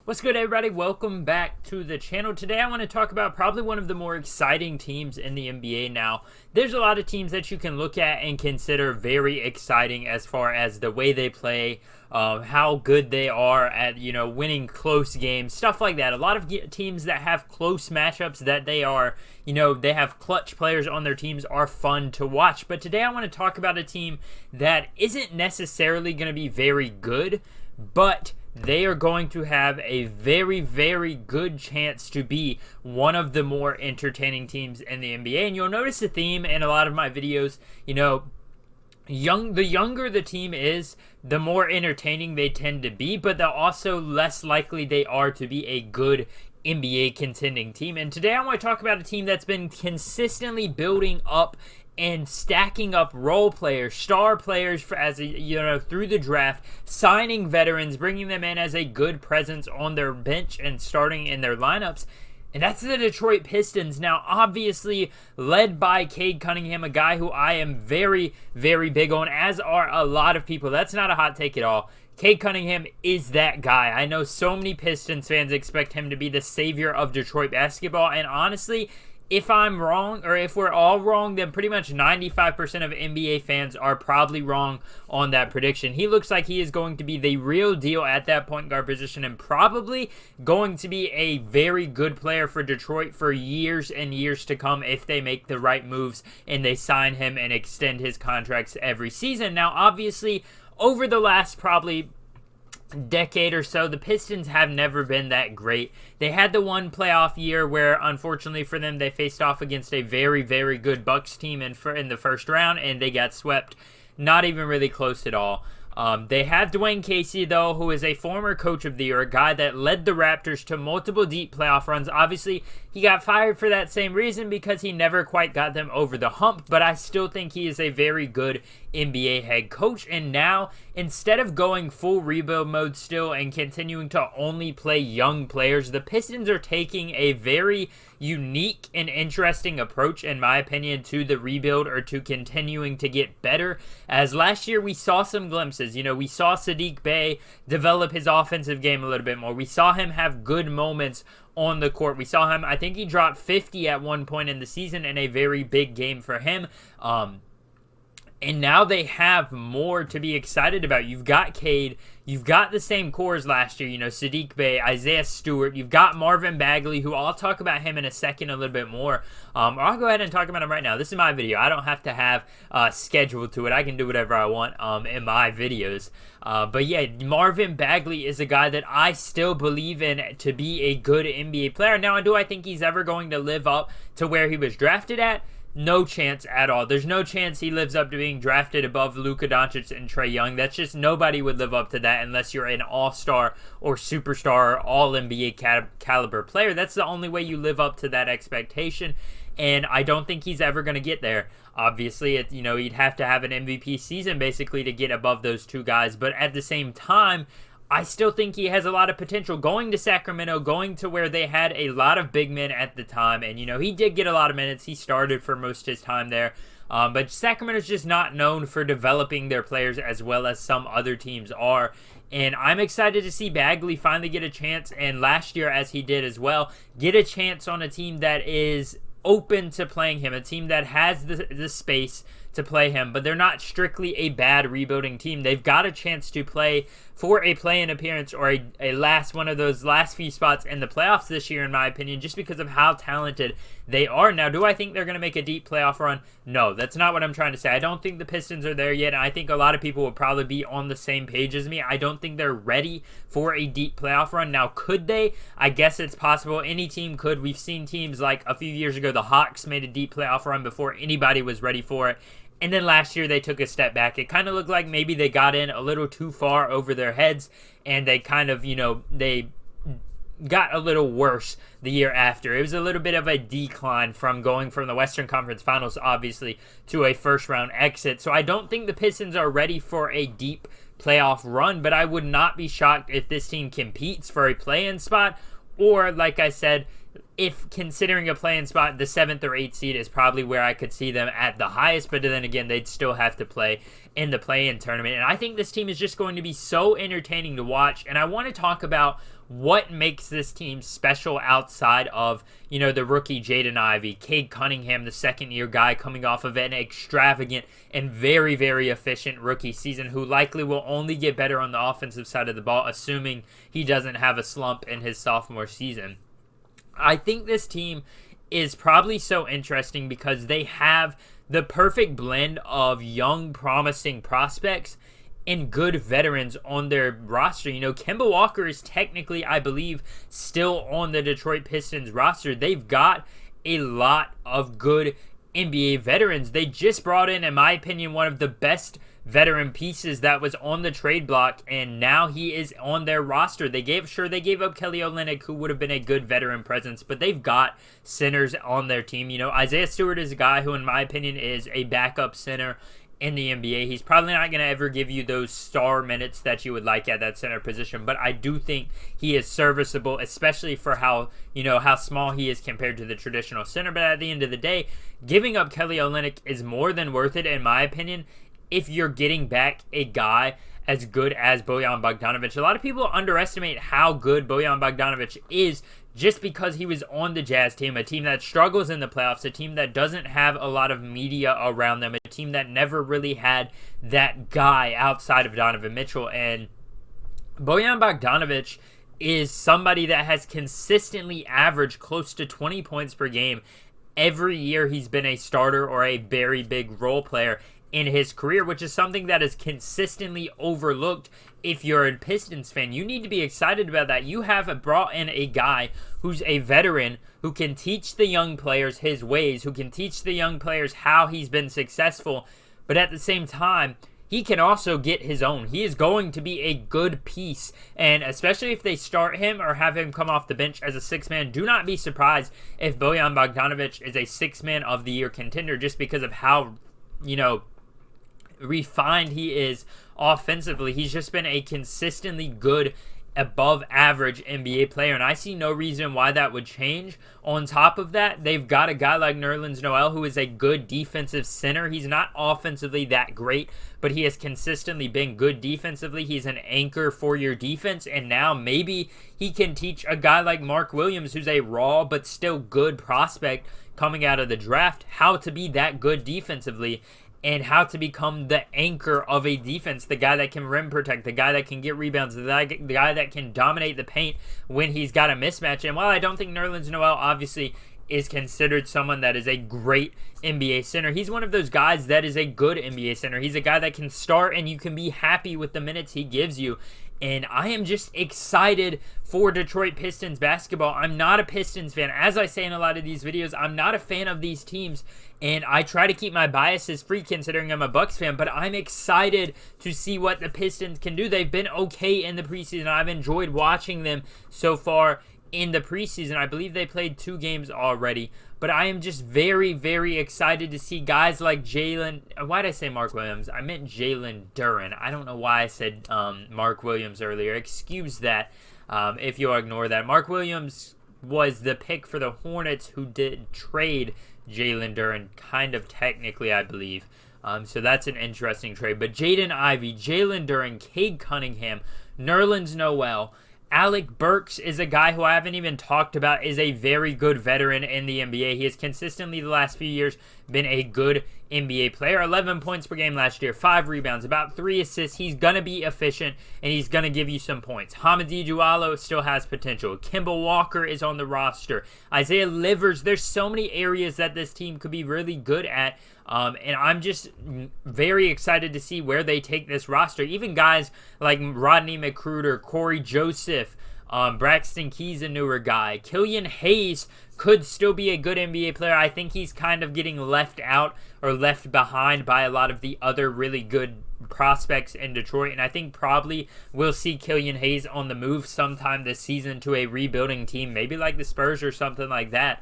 What's good, everybody? Welcome back to the channel. Today I want to talk about probably one of the more exciting teams in the NBA now. There's a lot of teams that you can look at and consider very exciting as far as the way they play, how good they are at, winning close games, stuff like that. A lot of teams that have close matchups that they are, they have clutch players on their teams are fun to watch. But today I want to talk about a team that isn't necessarily going to be very good, but they are going to have a very, very good chance to be one of the more entertaining teams in the NBA. And you'll notice a theme in a lot of my videos. The younger the team is, the more entertaining they tend to be, but the also less likely they are to be a good NBA contending team. And today I want to talk about a team that's been consistently building up and stacking up role players, star players through the draft, signing veterans, bringing them in as a good presence on their bench and starting in their lineups. And that's the Detroit Pistons. Now, obviously, led by Cade Cunningham, a guy who I am very, very big on, as are a lot of people. That's not a hot take at all. Cade Cunningham is that guy. I know so many Pistons fans expect him to be the savior of Detroit basketball, and honestly, if I'm wrong, or if we're all wrong, then pretty much 95% of NBA fans are probably wrong on that prediction. He looks like he is going to be the real deal at that point guard position and probably going to be a very good player for Detroit for years and years to come if they make the right moves and they sign him and extend his contracts every season. Now, obviously, over the last probably decade or so, the Pistons have never been that great. They had the one playoff year where, unfortunately for them, they faced off against a very, very good Bucks team in the first round, and they got swept. Not even really close at all. They have Dwayne Casey, though, who is a former coach of the year, a guy that led the Raptors to multiple deep playoff runs. Obviously, he got fired for that same reason because he never quite got them over the hump, but I still think he is a very good NBA head coach. And now, instead of going full rebuild mode still and continuing to only play young players, the Pistons are taking a very unique and interesting approach, in my opinion, to the rebuild or to continuing to get better. As last year, we saw some glimpses. We saw Saddiq Bey develop his offensive game a little bit more. We saw him have good moments on the court. We saw him, I think he dropped 50 at one point in the season in a very big game for him. And now they have more to be excited about. You've got Cade. You've got the same core as last year, Saddiq Bey, Isaiah Stewart. You've got Marvin Bagley, who I'll talk about him in a second a little bit more. I'll go ahead and talk about him right now. This is my video. I don't have to have a schedule to it. I can do whatever I want in my videos. But yeah, Marvin Bagley is a guy that I still believe in to be a good NBA player. Now, do I think he's ever going to live up to where he was drafted at? No chance at all. There's no chance he lives up to being drafted above Luka Doncic and Trae Young. That's just, nobody would live up to that unless you're an all-star or superstar or all-NBA caliber player. That's the only way you live up to that expectation, and I don't think he's ever going to get there. Obviously, he'd have to have an MVP season basically to get above those two guys, but at the same time, I still think he has a lot of potential going to Sacramento, going to where they had a lot of big men at the time. And, he did get a lot of minutes. He started for most of his time there. But Sacramento's just not known for developing their players as well as some other teams are. And I'm excited to see Bagley finally get a chance, and last year, as he did as well, get a chance on a team that is open to playing him, a team that has the space to play him, but they're not strictly a bad rebuilding team. They've got a chance to play for a play-in appearance or one of those last few spots in the playoffs this year, in my opinion, just because of how talented they are. Now, do I think they're going to make a deep playoff run? No, that's not what I'm trying to say. I don't think the Pistons are there yet, and I think a lot of people will probably be on the same page as me. I don't think they're ready for a deep playoff run. Now, could they? I guess it's possible. Any team could. We've seen teams like a few years ago, the Hawks made a deep playoff run before anybody was ready for it. And then last year they took a step back. It kind of looked like maybe they got in a little too far over their heads, and they kind of, they got a little worse the year after. It was a little bit of a decline from going from the Western Conference Finals, obviously, to a first-round exit. So I don't think the Pistons are ready for a deep playoff run, but I would not be shocked if this team competes for a play-in spot or, like I said, if considering a play-in spot, the 7th or 8th seed is probably where I could see them at the highest, but then again, they'd still have to play in the play-in tournament. And I think this team is just going to be so entertaining to watch, and I want to talk about what makes this team special outside of, the rookie Jaden Ivey, Cade Cunningham, the second-year guy coming off of an extravagant and very, very efficient rookie season, who likely will only get better on the offensive side of the ball, assuming he doesn't have a slump in his sophomore season. I think this team is probably so interesting because they have the perfect blend of young, promising prospects and good veterans on their roster. Kemba Walker is technically, I believe, still on the Detroit Pistons roster. They've got a lot of good NBA veterans. They just brought in my opinion, one of the best veteran pieces that was on the trade block, and now he is on their roster. They gave up Kelly Olynyk, who would have been a good veteran presence, but they've got centers on their team. Isaiah Stewart is a guy who, in my opinion, is a backup center in the NBA. He's probably not going to ever give you those star minutes that you would like at that center position, but I do think he is serviceable, especially for how small he is compared to the traditional center. But at the end of the day, giving up Kelly Olynyk is more than worth it, in my opinion, if you're getting back a guy as good as Bojan Bogdanovic. A lot of people underestimate how good Bojan Bogdanovic is just because he was on the Jazz team, a team that struggles in the playoffs, a team that doesn't have a lot of media around them, a team that never really had that guy outside of Donovan Mitchell. And Bojan Bogdanovic is somebody that has consistently averaged close to 20 points per game every year he's been a starter or a very big role player in his career, which is something that is consistently overlooked. If you're a Pistons fan, you need to be excited about that. You have brought in a guy who's a veteran who can teach the young players his ways, who can teach the young players how he's been successful, but at the same time, he can also get his own. He is going to be a good piece, and especially if they start him or have him come off the bench as a six-man, do not be surprised if Bojan Bogdanovic is a six-man of the year contender just because of how, refined he is offensively. He's just been a consistently good, above average NBA player, and I see no reason why that would change. On top of that, they've got a guy like Nerlens Noel who is a good defensive center. He's not offensively that great, but he has consistently been good defensively. He's an anchor for your defense, and now maybe he can teach a guy like Mark Williams, who's a raw but still good prospect coming out of the draft, how to be that good defensively and how to become the anchor of a defense, the guy that can rim protect, the guy that can get rebounds, the guy that can dominate the paint when he's got a mismatch. And while I don't think Nerlens Noel obviously is considered someone that is a great NBA center, he's one of those guys that is a good NBA center. He's a guy that can start and you can be happy with the minutes he gives you. And I am just excited for Detroit Pistons basketball. I'm not a Pistons fan. As I say in a lot of these videos, I'm not a fan of these teams. And I try to keep my biases free considering I'm a Bucks fan. But I'm excited to see what the Pistons can do. They've been okay in the preseason. I've enjoyed watching them so far in the preseason. I believe they played 2 games already. But I am just very, very excited to see guys like Jalen. Why did I say Mark Williams? I meant Jalen Duren. I don't know why I said Mark Williams earlier. Excuse that if you'll ignore that. Mark Williams was the pick for the Hornets who did trade Jalen Duren, kind of technically, I believe. So that's an interesting trade. But Jaden Ivey, Jalen Duren, Cade Cunningham, Nerlens Noel, Alec Burks is a guy who I haven't even talked about, is a very good veteran in the NBA. He has consistently the last few years been a good NBA player. 11 points per game last year, 5 rebounds, about 3 assists. He's going to be efficient, and he's going to give you some points. Hamidou Diallo still has potential. Kemba Walker is on the roster. Isaiah Livers. There's so many areas that this team could be really good at. And I'm just very excited to see where they take this roster. Even guys like Rodney McGruder, Corey Joseph, Braxton Key's a newer guy. Killian Hayes could still be a good NBA player. I think he's kind of getting left out or left behind by a lot of the other really good prospects in Detroit. And I think probably we'll see Killian Hayes on the move sometime this season to a rebuilding team, maybe like the Spurs or something like that.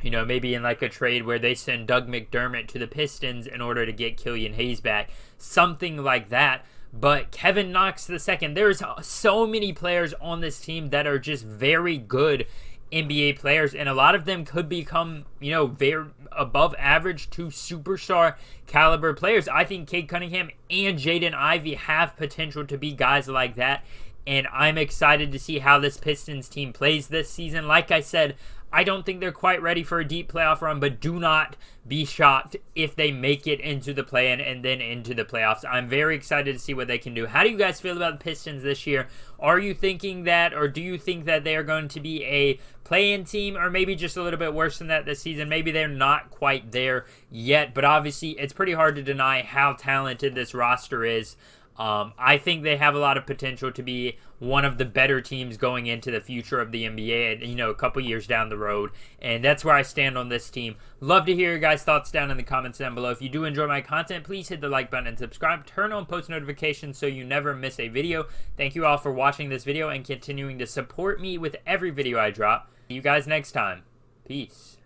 Maybe in like a trade where they send Doug McDermott to the Pistons in order to get Killian Hayes back. Something like that. But Kevin Knox II, there's so many players on this team that are just very good NBA players, and a lot of them could become, very above average to superstar caliber players. I think Cade Cunningham and Jaden Ivey have potential to be guys like that, and I'm excited to see how this Pistons team plays this season. Like I said, I don't think they're quite ready for a deep playoff run, but do not be shocked if they make it into the play-in and then into the playoffs. I'm very excited to see what they can do. How do you guys feel about the Pistons this year? Are you thinking that, or do you think that they are going to be a play-in team, or maybe just a little bit worse than that this season? Maybe they're not quite there yet, but obviously it's pretty hard to deny how talented this roster is. I think they have a lot of potential to be one of the better teams going into the future of the NBA, a couple years down the road. And that's where I stand on this team. Love to hear your guys' thoughts down in the comments down below. If you do enjoy my content, please hit the like button and subscribe. Turn on post notifications so you never miss a video. Thank you all for watching this video and continuing to support me with every video I drop. See you guys next time. Peace.